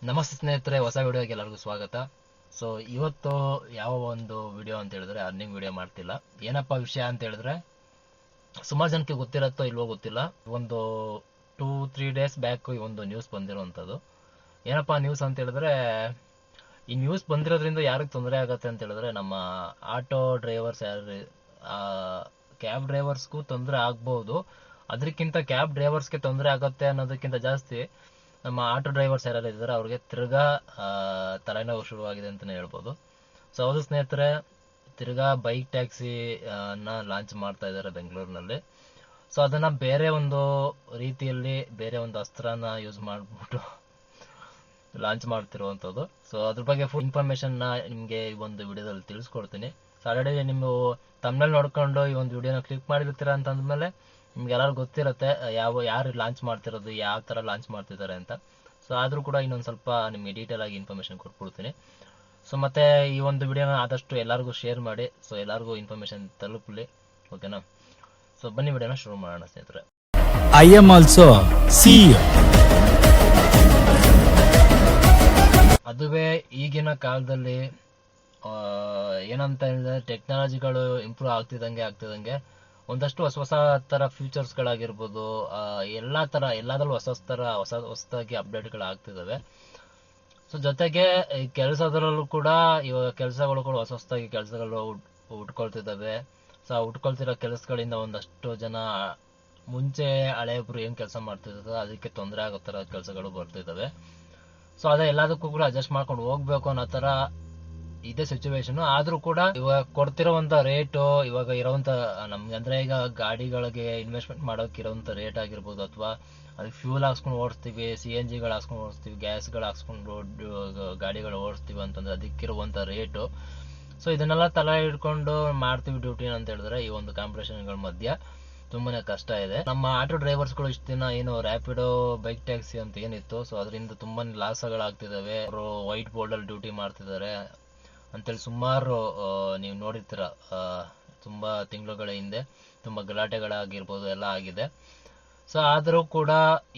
ನಮಸ್ತೆ ಸ್ನೇಹಿತರೆ, ಹೊಸ ವಿಡಿಯೋಗೆ ಎಲ್ಲರಿಗೂ ಸ್ವಾಗತ. ಸೊ ಇವತ್ತು ಯಾವ ಒಂದು ವಿಡಿಯೋ ಅಂತ ಹೇಳಿದ್ರೆ ಅರ್ನಿಂಗ್ ವಿಡಿಯೋ ಮಾಡ್ತಿಲ್ಲ. ಏನಪ್ಪಾ ವಿಷಯ ಅಂತ ಹೇಳಿದ್ರೆ ಸುಮಾರು ಜನಕ್ಕೆ ಗೊತ್ತಿರತ್ತೋ ಇಲ್ವೋ ಗೊತ್ತಿಲ್ಲ. ಒಂದು 2-3 ಡೇಸ್ ಬ್ಯಾಕ್ ಈ ಒಂದು ನ್ಯೂಸ್ ಬಂದಿರುವಂಥದ್ದು. ಏನಪ್ಪಾ ನ್ಯೂಸ್ ಅಂತ ಹೇಳಿದ್ರೆ, ಈ ನ್ಯೂಸ್ ಬಂದಿರೋದ್ರಿಂದ ಯಾರಿಗೆ ತೊಂದರೆ ಆಗತ್ತೆ ಅಂತ ಹೇಳಿದ್ರೆ ನಮ್ಮ ಆಟೋ ಡ್ರೈವರ್ಸ್ ಯಾರು, ಕ್ಯಾಬ್ ಡ್ರೈವರ್ಸ್ಗೂ ತೊಂದರೆ ಆಗ್ಬೋದು. ಅದಕ್ಕಿಂತ ಕ್ಯಾಬ್ ಡ್ರೈವರ್ಸ್ಗೆ ತೊಂದರೆ ಆಗತ್ತೆ ಅನ್ನೋದಕ್ಕಿಂತ ಜಾಸ್ತಿ ನಮ್ಮ ಆಟೋ ಡ್ರೈವರ್ಸ್ ಯಾರೆಲ್ಲ ಇದ್ದಾರೆ ಅವ್ರಿಗೆ ತಿರ್ಗಾ ತಲೆನೋವು ಶುರುವಾಗಿದೆ ಅಂತಲೇ ಹೇಳ್ಬೋದು. ಸೊ ಹೌದು ಸ್ನೇಹಿತರೆ, ತಿರ್ಗಾ ಬೈಕ್ ಟ್ಯಾಕ್ಸಿ ನ ಲಾಂಚ್ ಮಾಡ್ತಾ ಇದ್ದಾರೆ ಬೆಂಗಳೂರಿನಲ್ಲಿ. ಸೊ ಅದನ್ನ ಬೇರೆ ಒಂದು ರೀತಿಯಲ್ಲಿ ಬೇರೆ ಒಂದು ಅಸ್ತ್ರನ ಯೂಸ್ ಮಾಡಿಬಿಟ್ಟು ಲಾಂಚ್ ಮಾಡ್ತಿರುವಂಥದ್ದು. ಸೊ ಅದ್ರ ಬಗ್ಗೆ ಫುಲ್ ಇನ್ಫಾರ್ಮೇಶನ್ ನಿಮಗೆ ಈ ಒಂದು ವಿಡಿಯೋದಲ್ಲಿ ತಿಳಿಸ್ಕೊಡ್ತೀನಿ. ಸೊ ಆಲ್ರೆಡಿ ನೀವು ತಮ್ಮಲ್ಲಿ ನೋಡ್ಕೊಂಡು ಈ ಒಂದು ವಿಡಿಯೋನ ಕ್ಲಿಕ್ ಮಾಡಿರ್ತೀರಾ ಅಂತ ಅಂದಮೇಲೆ ನಿಮ್ಗೆ ಎಲ್ಲರೂ ಗೊತ್ತಿರುತ್ತೆ ಯಾರು ಲಾಂಚ್ ಮಾಡ್ತಿರೋದು, ಯಾವ ಥರ ಲಾಂಚ್ ಮಾಡ್ತಿದ್ದಾರೆ ಅಂತ. ಸೊ ಆದರೂ ಕೂಡ ಇನ್ನೊಂದು ಸ್ವಲ್ಪ ನಿಮಗೆ ಡೀಟೇಲ್ ಆಗಿ ಇನ್ಫಾರ್ಮೇಶನ್ ಕೊಟ್ಬಿಡ್ತೀನಿ. ಸೊ ಮತ್ತೆ ಈ ಒಂದು ವಿಡಿಯೋನ ಆದಷ್ಟು ಎಲ್ಲರಿಗೂ ಶೇರ್ ಮಾಡಿ, ಸೊ ಎಲ್ಲರಿಗೂ ಇನ್ಫಾರ್ಮೇಶನ್ ತಲುಪಲಿ, ಓಕೆನಾ? ಸೊ ಬನ್ನಿ ವಿಡಿಯೋನ ಶುರು ಮಾಡೋಣ ಸ್ನೇಹಿತರೆ. I am also CEO. ಅದುವೇ ಈಗಿನ ಕಾಲದಲ್ಲಿ ಏನಂತ ಹೇಳಿದ್ರೆ ಟೆಕ್ನಾಲಜಿಗಳು ಇಂಪ್ರೂವ್ ಆಗ್ತಿದಂಗೆ ಒಂದಷ್ಟು ಹೊಸ ಥರ ಫ್ಯೂಚರ್ಸ್ಗಳಾಗಿರ್ಬೋದು, ಎಲ್ಲದರಲ್ಲೂ ಹೊಸದಾಗಿ ಅಪ್ಡೇಟ್ಗಳು ಆಗ್ತಿದ್ದಾವೆ. ಸೊ ಜೊತೆಗೆ ಈ ಕೆಲಸದಲ್ಲೂ ಕೂಡ ಇವಾಗ ಕೆಲಸಗಳು ಕೂಡ ಹೊಸದಾಗಿ ಕೆಲಸಗಳು ಉಟ್ಕೊಳ್ತಿದ್ದಾವೆ. ಸೊ ಆ ಉಟ್ಕೊಳ್ತಿರೋ ಕೆಲಸಗಳಿಂದ ಒಂದಷ್ಟು ಜನ ಮುಂಚೆ ಹಳೆಯೊಬ್ರು ಏನು ಕೆಲಸ ಮಾಡ್ತಿದ್ದಾರೆ ಅದಕ್ಕೆ ತೊಂದರೆ ಆಗೋ ಥರ ಕೆಲಸಗಳು ಬರ್ತಿದ್ದಾವೆ. ಸೊ ಅದೇ ಎಲ್ಲದಕ್ಕೂ ಕೂಡ ಅಡ್ಜಸ್ಟ್ ಮಾಡ್ಕೊಂಡು ಹೋಗ್ಬೇಕು ಅನ್ನೋ ಥರ ಇದೇ ಸಿಚುವೇಶನ್. ಆದ್ರೂ ಕೂಡ ಇವಾಗ ಕೊಡ್ತಿರೋಂಥ ರೇಟು, ಇವಾಗ ಇರೋಂಥ ನಮ್ಗೆ ಅಂದ್ರೆ ಈಗ ಗಾಡಿಗಳಿಗೆ ಇನ್ವೆಸ್ಟ್ಮೆಂಟ್ ಮಾಡೋಕೆ ಇರೋಂಥ ರೇಟ್ ಆಗಿರ್ಬೋದು, ಅಥವಾ ಅದಕ್ಕೆ ಫ್ಯೂಲ್ ಹಾಕ್ಸ್ಕೊಂಡು ಓಡಿಸ್ತೀವಿ, CNG ಗಳು ಹಾಕ್ಸ್ಕೊಂಡು ಓಡಿಸ್ತೀವಿ, ಗ್ಯಾಸ್ಗಳು ಹಾಕ್ಸ್ಕೊಂಡು ಗಾಡಿಗಳು ಓಡಿಸ್ತೀವಿ ಅಂತಂದ್ರೆ ಅದಕ್ಕಿರುವಂಥ ರೇಟು. ಸೊ ಇದನ್ನೆಲ್ಲ ತಲೆ ಹಿಡ್ಕೊಂಡು ಮಾಡ್ತೀವಿ ಡ್ಯೂಟಿನ ಅಂತ ಹೇಳಿದ್ರೆ ಈ ಒಂದು ಕಾಂಪಿಟೇಷನ್ಗಳ ಮಧ್ಯ ತುಂಬಾನೇ ಕಷ್ಟ ಇದೆ. ನಮ್ಮ ಆಟೋ ಡ್ರೈವರ್ಸ್ಗಳು ಇಷ್ಟು ದಿನ ಏನು ರ್ಯಾಪಿಡೋ, ಬೈಕ್ ಟ್ಯಾಕ್ಸಿ ಅಂತ ಏನಿತ್ತು, ಸೊ ಅದರಿಂದ ತುಂಬಾನೇ ಲಾಸಗಳಾಗ್ತಿದಾವೆ. ಅವರು ವೈಟ್ ಬೋರ್ಡ್ ಅಲ್ಲಿ ಡ್ಯೂಟಿ ಮಾಡ್ತಿದ್ದಾರೆ ಅಂತೇಳಿ ಸುಮಾರು ನೀವು ನೋಡಿರ್ತೀರ. ತುಂಬಾ ತಿಂಗಳುಗಳ ಹಿಂದೆ ತುಂಬಾ ಗಲಾಟೆಗಳಾಗಿರ್ಬೋದು ಎಲ್ಲ ಆಗಿದೆ. ಸೊ ಆದರೂ ಕೂಡ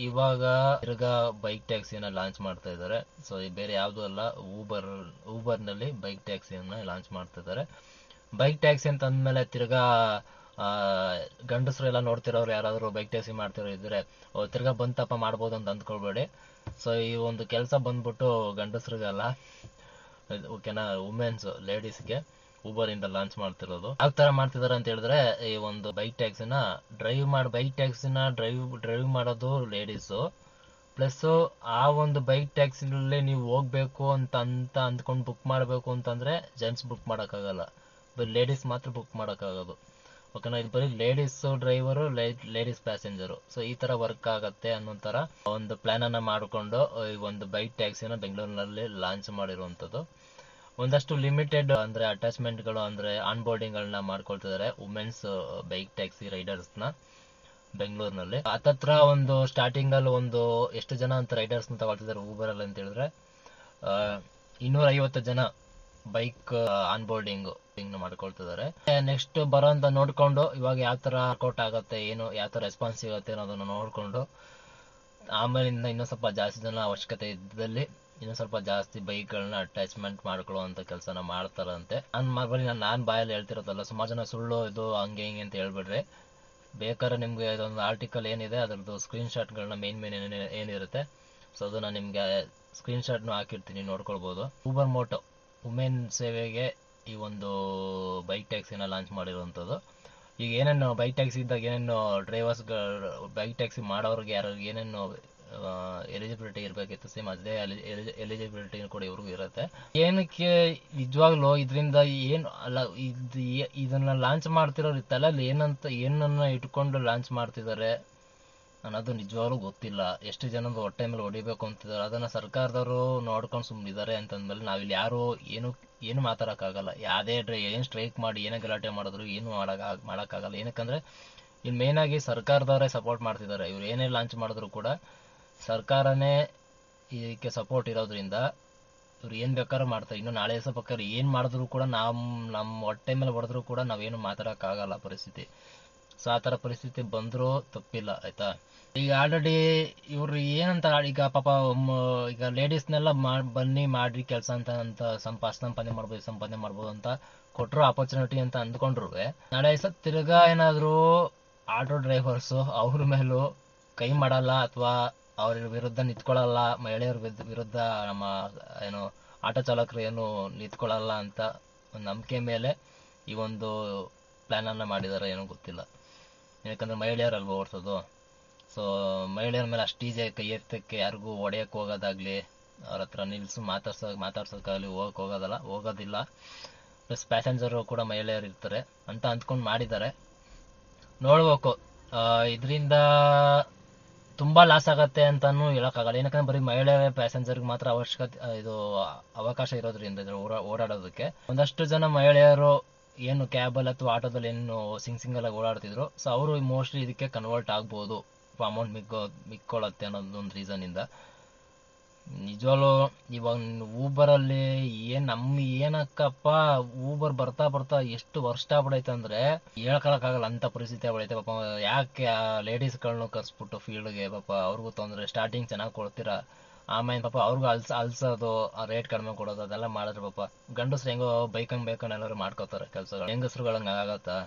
ಇವಾಗ ತಿರ್ಗಾ ಬೈಕ್ ಟ್ಯಾಕ್ಸಿಯನ್ನ ಲಾಂಚ್ ಮಾಡ್ತಾ ಇದ್ದಾರೆ. ಸೊ ಬೇರೆ ಯಾವುದೂ ಅಲ್ಲ, ಊಬರ್ನಲ್ಲಿ ಬೈಕ್ ಟ್ಯಾಕ್ಸಿಯನ್ನ ಲಾಂಚ್ ಮಾಡ್ತಾ ಇದ್ದಾರೆ. ಬೈಕ್ ಟ್ಯಾಕ್ಸಿ ಅಂತ ಅಂದಮೇಲೆ ತಿರ್ಗಾ ಗಂಡಸರು ಎಲ್ಲ ನೋಡ್ತಿರೋರು ಯಾರಾದರೂ ಬೈಕ್ ಟ್ಯಾಕ್ಸಿ ಮಾಡ್ತಿರೋ ಇದ್ರೆ ತಿರ್ಗಾ ಬಂತಪ್ಪ ಮಾಡ್ಬೋದು ಅಂತ ಅಂದ್ಕೊಳ್ಬೇಡಿ. ಸೊ ಈ ಒಂದು ಕೆಲಸ ಬಂದ್ಬಿಟ್ಟು ಗಂಡಸರಿಗಲ್ಲ, ಓಕೆನಾ, ವುಮೆನ್ಸ್, ಲೇಡೀಸ್ಗೆ ಊಬರ್ ಇಂದ ಲಾಂಚ್ ಮಾಡ್ತಿರೋದು. ಯಾವ ತರ ಮಾಡ್ತಿದಾರೆ ಅಂತ ಹೇಳಿದ್ರೆ, ಈ ಒಂದು ಬೈಕ್ ಟ್ಯಾಕ್ಸಿನ ಡ್ರೈವ್ ಮಾಡೋದು ಲೇಡೀಸು, ಪ್ಲಸ್ ಆ ಒಂದು ಬೈಕ್ ಟ್ಯಾಕ್ಸಿನಲ್ಲಿ ನೀವು ಹೋಗ್ಬೇಕು ಅಂತ ಅಂದ್ಕೊಂಡು ಬುಕ್ ಮಾಡಬೇಕು ಅಂತಂದ್ರೆ ಜೆಂಟ್ಸ್ ಬುಕ್ ಮಾಡೋಕ್ಕಾಗಲ್ಲ, ಬರೀ ಲೇಡೀಸ್ ಮಾತ್ರ ಬುಕ್ ಮಾಡೋಕ್ಕಾಗೋದು, ಓಕೆನಾ? ಇದು ಬರೀ ladies driver, ladies passenger. So ಈ ತರ ವರ್ಕ್ ಆಗತ್ತೆ ಅನ್ನೋ ತರ ಒಂದು ಪ್ಲಾನ್ ಅನ್ನ ಮಾಡಿಕೊಂಡು ಈ ಒಂದು ಬೈಕ್ ಟ್ಯಾಕ್ಸಿನ ಬೆಂಗಳೂರಿನಲ್ಲಿ ಲಾಂಚ್ ಮಾಡಿರುವಂತದ್ದು. ಒಂದಷ್ಟು ಲಿಮಿಟೆಡ್ ಅಂದ್ರೆ ಅಟ್ಯಾಚ್ಮೆಂಟ್ಗಳು, ಅಂದ್ರೆ ಆನ್ ಬೋರ್ಡಿಂಗ್ ಗಳನ್ನ ಮಾಡ್ಕೊಳ್ತಿದ್ದಾರೆ ವುಮೆನ್ಸ್ ಬೈಕ್ ಟ್ಯಾಕ್ಸಿ ರೈಡರ್ಸ್ ನ ಬೆಂಗಳೂರಿನಲ್ಲಿ. ಹತ್ತತ್ರ ಒಂದು ಸ್ಟಾರ್ಟಿಂಗ್ ಅಲ್ಲಿ ಒಂದು ಎಷ್ಟು ಜನ ಅಂತ ರೈಡರ್ಸ್ ನ ತಗೊಳ್ತಿದ್ದಾರೆ ಊಬರ್ ಅಲ್ಲಿ ಅಂತ ಹೇಳಿದ್ರೆ 250 ಜನ ಬೈಕ್ ಆನ್ ಬೋರ್ಡಿಂಗ್ ಮಾಡ್ಕೊಳ್ತಿದ್ದಾರೆ. ನೆಕ್ಸ್ಟ್ ಬರೋಂತ ನೋಡ್ಕೊಂಡು ಇವಾಗ ಯಾವ ತರ ವರ್ಕೌಟ್ ಆಗತ್ತೆ, ಯಾವ ತರ ರೆಸ್ಪಾನ್ಸ್ ಸಿಗುತ್ತೆ ಅನ್ನೋದನ್ನ ನೋಡ್ಕೊಂಡು ಆಮೇಲಿಂದ ಇನ್ನೂ ಸ್ವಲ್ಪ ಜಾಸ್ತಿ ಜನ ಅವಶ್ಯಕತೆ ಇದ್ದಲ್ಲಿ ಇನ್ನೂ ಸ್ವಲ್ಪ ಜಾಸ್ತಿ ಬೈಕ್ಗಳನ್ನ ಅಟ್ಯಾಚ್ಮೆಂಟ್ ಮಾಡ್ಕೊಳ್ಳುವಂತ ಕೆಲಸನ ಮಾಡ್ತಾರಂತೆ. ನಾನ್ ಬಾಯಲ್ಲಿ ಹೇಳ್ತಿರೋದಲ್ಲ, ಸುಮಾರು ಜನ ಸುಳ್ಳು ಇದು ಹಂಗೆ ಹಿಂಗೆ ಅಂತ ಹೇಳ್ಬಿಡ್ರಿ. ಬೇಕಾದ್ರೆ ನಿಮ್ಗೆ ಇದೊಂದು ಆರ್ಟಿಕಲ್ ಏನಿದೆ ಅದರದ್ದು ಸ್ಕ್ರೀನ್ ಶಾಟ್ಗಳನ್ನ ಮೇನ್ ಏನಿರುತ್ತೆ, ಸೊ ಅದನ್ನ ನಿಮ್ಗೆ ಸ್ಕ್ರೀನ್ ಶಾಟ್ನು ಹಾಕಿರ್ತೀನಿ, ನೋಡ್ಕೊಳ್ಬಹುದು. ಊಬರ್ ಮೋಟೋ ವುಮೆನ್ ಸೇವೆಗೆ ಈ ಒಂದು ಬೈಕ್ ಟ್ಯಾಕ್ಸಿನ ಲಾಂಚ್ ಮಾಡಿರುವಂಥದ್ದು. ಈಗ ಏನೇನು ಬೈಕ್ ಟ್ಯಾಕ್ಸಿ ಇದ್ದಾಗ ಏನೇನು ಬೈಕ್ ಟ್ಯಾಕ್ಸಿ ಮಾಡೋರಿಗೆ ಯಾರಿಗೆ ಏನೇನು ಎಲಿಜಿಬಿಲಿಟಿ ಇರಬೇಕಿತ್ತು, ಸೇಮ್ ಅದೇ ಎಲಿಜಿಬಿಲಿಟಿ ಕೂಡ ಇವ್ರಿಗೂ ಇರುತ್ತೆ. ಏನಕ್ಕೆ ನಿಜವಾಗ್ಲೂ ಇದರಿಂದ ಏನು ಅಲ್ಲ, ಇದನ್ನ ಲಾಂಚ್ ಮಾಡ್ತಿರೋರು ತಲೆಯಲ್ಲಿ ಏನನ್ನ ಇಟ್ಕೊಂಡು ಲಾಂಚ್ ಮಾಡ್ತಿದ್ದಾರೆ ಅನ್ನೋದು ನಿಜವಾಗ್ಲೂ ಗೊತ್ತಿಲ್ಲ. ಎಷ್ಟು ಜನದ ಹೊಟ್ಟೆ ಮೇಲೆ ಹೊಡಿಬೇಕು ಅಂತಿದ್ದಾರೆ, ಅದನ್ನ ಸರ್ಕಾರದವರು ನೋಡ್ಕೊಂಡು ಸುಮ್ಮನಿದ್ದಾರೆ ಅಂತಂದ್ಮೇಲೆ ನಾವಿಲ್ಲಿ ಯಾರು ಏನು ಮಾತಾಡಕ್ಕಾಗಲ್ಲ. ಏನ್ ಸ್ಟ್ರೈಕ್ ಮಾಡಿ ಏನೇ ಗಲಾಟೆ ಮಾಡಿದ್ರು ಏನು ಮಾಡಕ್ಕಾಗಲ್ಲ. ಏನಕ್ಕಂದ್ರೆ ಇಲ್ಲಿ ಮೇನ್ ಆಗಿ ಸರ್ಕಾರದವರೇ ಸಪೋರ್ಟ್ ಮಾಡ್ತಿದ್ದಾರೆ. ಇವ್ರು ಏನೇ ಲಾಂಚ್ ಮಾಡಿದ್ರು ಕೂಡ ಸರ್ಕಾರನೇ ಇದಕ್ಕೆ ಸಪೋರ್ಟ್ ಇರೋದ್ರಿಂದ ಇವ್ರು ಏನ್ ಬೇಕಾದ್ರೂ ಮಾಡ್ತಾರೆ. ಇನ್ನು ನಾಳೆ ದಿವಸ ಬೇಕಾದ್ರೆ ಏನ್ ಮಾಡಿದ್ರು ಕೂಡ ನಮ್ಮ ಹೊಟ್ಟೆ ಮೇಲೆ ಹೊಡೆದ್ರು ಕೂಡ ನಾವೇನು ಮಾತಾಡಕ್ಕಾಗಲ್ಲ ಪರಿಸ್ಥಿತಿ. ಸೊ ಆ ಥರ ಪರಿಸ್ಥಿತಿ ಬಂದರೂ ತಪ್ಪಿಲ್ಲ ಆಯ್ತಾ. ಈಗ ಆಲ್ರೆಡಿ ಇವ್ರು ಏನಂತ ಈಗ ಪಾಪ ಈಗ ಲೇಡೀಸ್ನೆಲ್ಲ ಬನ್ನಿ ಮಾಡ್ರಿ ಕೆಲಸ ಅಂತ ಸಂಪಾದನೆ ಮಾಡ್ಬೋದು ಅಂತ ಕೊಟ್ಟರು ಆಪರ್ಚುನಿಟಿ ಅಂತ ಅಂದ್ಕೊಂಡ್ರು, ನಾಳೆ ದಿವಸ ತಿರ್ಗಾ ಏನಾದರೂ ಆಟೋ ಡ್ರೈವರ್ಸು ಅವ್ರ ಮೇಲೂ ಕೈ ಮಾಡಲ್ಲ ಅಥವಾ ಅವ್ರ ವಿರುದ್ಧ ನಿಂತ್ಕೊಳ್ಳಲ್ಲ, ಮಹಿಳೆಯರ ವಿರುದ್ಧ ನಮ್ಮ ಏನು ಆಟೋ ಚಾಲಕರು ಏನು ನಿಂತ್ಕೊಳ್ಳಲ್ಲ ಅಂತ ಒಂದು ನಂಬಿಕೆ ಮೇಲೆ ಈ ಒಂದು ಪ್ಲ್ಯಾನನ್ನು ಮಾಡಿದ್ದಾರೆ, ಏನೋ ಗೊತ್ತಿಲ್ಲ. ಯಾಕಂದರೆ ಮಹಿಳೆಯರಲ್ವ ಓಡಿಸೋದು. ಸೊ ಮಹಿಳೆಯರ ಮೇಲೆ ಅಷ್ಟು ಈಸಿಯಾಗಿ ಕೈ ಎತ್ತಕ್ಕೆ ಯಾರಿಗೂ ಹೊಡೆಯಕ್ಕೆ ಹೋಗೋದಾಗಲಿ, ಅವ್ರ ಹತ್ರ ನಿಲ್ಲಿಸಿ ಮಾತಾಡ್ಸೋಕ್ಕಾಗಲಿ ಹೋಗೋದಿಲ್ಲ. ಪ್ಲಸ್ ಪ್ಯಾಸೆಂಜರು ಕೂಡ ಮಹಿಳೆಯರು ಇರ್ತಾರೆ ಅಂತ ಅಂದ್ಕೊಂಡು ಮಾಡಿದ್ದಾರೆ. ನೋಡ್ಬೇಕು, ಇದರಿಂದ ತುಂಬ ಲಾಸ್ ಆಗತ್ತೆ ಅಂತಲೂ ಹೇಳೋಕ್ಕಾಗಲ್ಲ. ಏನಕ್ಕಂದ್ರೆ ಬರೀ ಮಹಿಳೆ ಪ್ಯಾಸೆಂಜರ್ಗೆ ಮಾತ್ರ ಅವಕಾಶ ಇರೋದ್ರಿಂದ ಇದ್ರ ಓಡಾಡೋದಕ್ಕೆ ಒಂದಷ್ಟು ಜನ ಮಹಿಳೆಯರು ಏನು ಕ್ಯಾಬಲ್ಲಿ ಅಥವಾ ಆಟೋದಲ್ಲಿ ಏನು ಸಿಂಗಲಾಗಿ ಓಡಾಡ್ತಿದ್ರು, ಸೊ ಅವರು ಮೋಸ್ಟ್ಲಿ ಇದಕ್ಕೆ ಕನ್ವರ್ಟ್ ಆಗ್ಬೋದು, ಅಮೌಂಟ್ ಮಿಕ್ಕೊಳ್ಳುತ್ತೆ ಅನ್ನೋದೊಂದು ರೀಸನಿಂದ. ನಿಜವಾಗ್ಲೂ ಇವಾಗ ಊಬರಲ್ಲಿ ಏನಕ್ಕಪ್ಪ ಊಬರ್ ಬರ್ತಾ ಎಷ್ಟು ವರ್ಷ ಆಗ್ಬಿಡೈತೆ ಅಂದರೆ ಹೇಳ್ಕೊಳಕ್ಕಾಗಲ್ಲ, ಅಂಥ ಪರಿಸ್ಥಿತಿ ಆಗ್ಬಿಡೈತೆ. ಪಾಪ ಯಾಕೆ ಲೇಡೀಸ್ಗಳನ್ನೂ ಕರ್ಸ್ಬಿಟ್ಟು ಫೀಲ್ಡ್ಗೆ ಪಾಪ ಅವ್ರಿಗೂ ತೊಂದರೆ. ಸ್ಟಾರ್ಟಿಂಗ್ ಚೆನ್ನಾಗಿ ಕೊಡ್ತೀರಾ, ಆಮೇಲೆ ಪಾಪ ಅವ್ರಿಗೂ ಅಲ್ಸೋದು, ರೇಟ್ ಕಡಿಮೆ ಕೊಡೋದು ಅದೆಲ್ಲ ಮಾಡಿದ್ರೆ ಪಾಪ ಗಂಡಸ್ರು ಹೆಂಗೋ ಬೇಕಂಗೆ ಎಲ್ಲರೂ ಮಾಡ್ಕೋತಾರೆ ಕೆಲಸಗಳು. ಹೆಂಗಸ್ರುಗಳಂಗೆ ಆಗತ್ತಾ?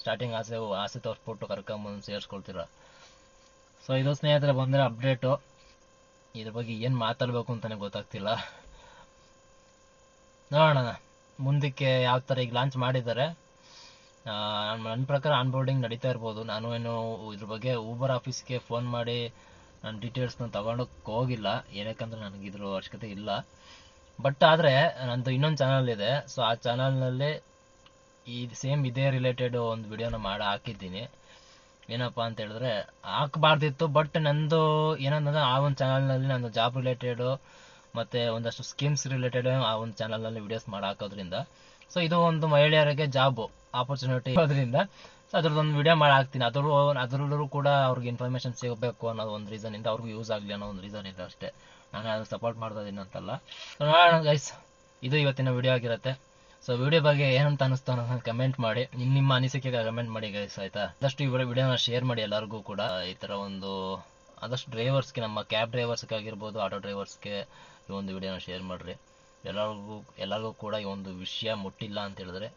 ಸ್ಟಾರ್ಟಿಂಗ್ ಆಸೆ ತೋರಿಸ್ಬಿಟ್ಟು ಕರ್ಕೊಂಬಂದು ಸೇರಿಸ್ಕೊಳ್ತೀರ. ಸೊ ಇದು ಸ್ನೇಹಿತರೆ ಬಂದರೆ ಅಪ್ಡೇಟು. ಇದ್ರ ಬಗ್ಗೆ ಏನು ಮಾತಾಡಬೇಕು ಅಂತಲೇ ಗೊತ್ತಾಗ್ತಿಲ್ಲ. ನೋಡೋಣ ಮುಂದಕ್ಕೆ ಯಾವ ಥರ. ಈಗ ಲಾಂಚ್ ಮಾಡಿದ್ದಾರೆ, ನನ್ನ ಪ್ರಕಾರ ಆನ್ಬೋರ್ಡಿಂಗ್ ನಡೀತಾ ಇರ್ಬೋದು. ನಾನು ಏನು ಇದ್ರ ಬಗ್ಗೆ ಊಬರ್ ಆಫೀಸ್ಗೆ ಫೋನ್ ಮಾಡಿ ನನ್ನ ಡೀಟೇಲ್ಸ್ನ ತೊಗೊಂಡೋಕ್ಕೆ ಹೋಗಿಲ್ಲ, ಏನಕ್ಕಂದ್ರೆ ನನಗಿದ್ರ ಅವಶ್ಯಕತೆ ಇಲ್ಲ. ಬಟ್ ಆದರೆ ನಂದು ಇನ್ನೊಂದು ಚಾನಲ್ ಇದೆ, ಸೊ ಆ ಚಾನಲ್ನಲ್ಲಿ ಇದೇ ರಿಲೇಟೆಡ್ ಒಂದು ವಿಡಿಯೋನ ಹಾಕಿದ್ದೀನಿ. ಏನಪ್ಪ ಅಂತ ಹೇಳಿದ್ರೆ ಹಾಕಬಾರ್ದಿತ್ತು, ಬಟ್ ನಂದು ಏನಂದ್ರೆ ಆ ಒಂದು ಚಾನಲ್ನಲ್ಲಿ ನಂದು ಜಾಬ್ ರಿಲೇಟೆಡು ಮತ್ತು ಒಂದಷ್ಟು ಸ್ಕೀಮ್ಸ್ ರಿಲೇಟೆಡ್ ಆ ಒಂದು ಚಾನಲ್ನಲ್ಲಿ ವಿಡಿಯೋಸ್ ಹಾಕೋದ್ರಿಂದ, ಸೊ ಇದು ಒಂದು ಮಹಿಳೆಯರಿಗೆ ಜಾಬ್ ಆಪರ್ಚುನಿಟಿ ಇರೋದ್ರಿಂದ ಸೊ ಅದ್ರದ್ದೊಂದು ವಿಡಿಯೋ ಹಾಕ್ತೀನಿ. ಅದರಲ್ಲೂ ಕೂಡ ಅವ್ರಿಗೆ ಇನ್ಫಾರ್ಮೇಷನ್ ಸಿಗಬೇಕು ಅನ್ನೋ ಒಂದು ರೀಸನಿಂದ, ಅವ್ರಿಗೂ ಯೂಸ್ ಆಗಲಿ ಅನ್ನೋ ಒಂದು ರೀಸನಿಂದ ಅಷ್ಟೇ. ನಾನು ಅದನ್ನು ಸಪೋರ್ಟ್ ಮಾಡ್ತಾ ಇದ್ದೀನಿ ಅಂತಲ್ಲ. ನೋಡೋಣ ಗೈಸ್, ಇದು ಇವತ್ತಿನ ವಿಡಿಯೋ ಆಗಿರುತ್ತೆ. ಸೊ ವಿಡಿಯೋ ಬಗ್ಗೆ ಏನಂತ ಅನಿಸ್ತು ಅನ್ನೋದನ್ನ ಕಮೆಂಟ್ ಮಾಡಿ, ನಿಮ್ಮ ಅನಿಸಿಕೆಗೆ ಕಮೆಂಟ್ ಮಾಡಿ ಗೈಸ್, ಆಯ್ತಾ. ಆದಷ್ಟು ಈ ವಿಡಿಯೋನ ಶೇರ್ ಮಾಡಿ ಎಲ್ಲರಿಗೂ ಕೂಡ. ಈ ಥರ ಒಂದು ಆದಷ್ಟು ಡ್ರೈವರ್ಸ್ಗೆ, ನಮ್ಮ ಕ್ಯಾಬ್ ಡ್ರೈವರ್ಸ್ಗೆ ಆಗಿರ್ಬೋದು, ಆಟೋ ಡ್ರೈವರ್ಸ್ಗೆ ಈ ಒಂದು ವಿಡಿಯೋನ ಶೇರ್ ಮಾಡಿರಿ. ಎಲ್ಲರಿಗೂ ಕೂಡ ಈ ಒಂದು ವಿಷಯ ಮುಟ್ಟಿಲ್ಲ ಅಂತ ಹೇಳಿದ್ರೆ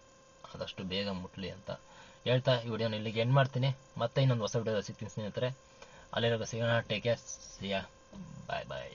ಆದಷ್ಟು ಬೇಗ ಮುಟ್ಟಲಿ ಅಂತ ಹೇಳ್ತಾ ಈ ವಿಡಿಯೋನ ಇಲ್ಲಿಗೆ ಎಂಡ್ ಮಾಡ್ತೀನಿ. ಮತ್ತೆ ಇನ್ನೊಂದು ಹೊಸ ವಿಡಿಯೋ ಸಿಗ್ತೀನಿ ಸ್ನೇಹಿತರೆ. ಅಲ್ಲಿರೋ ಸಿಗೋಣ. ಟೇಕ್ ಕೇರ್, ಸಿಯಾ, ಬಾಯ್ ಬಾಯ್.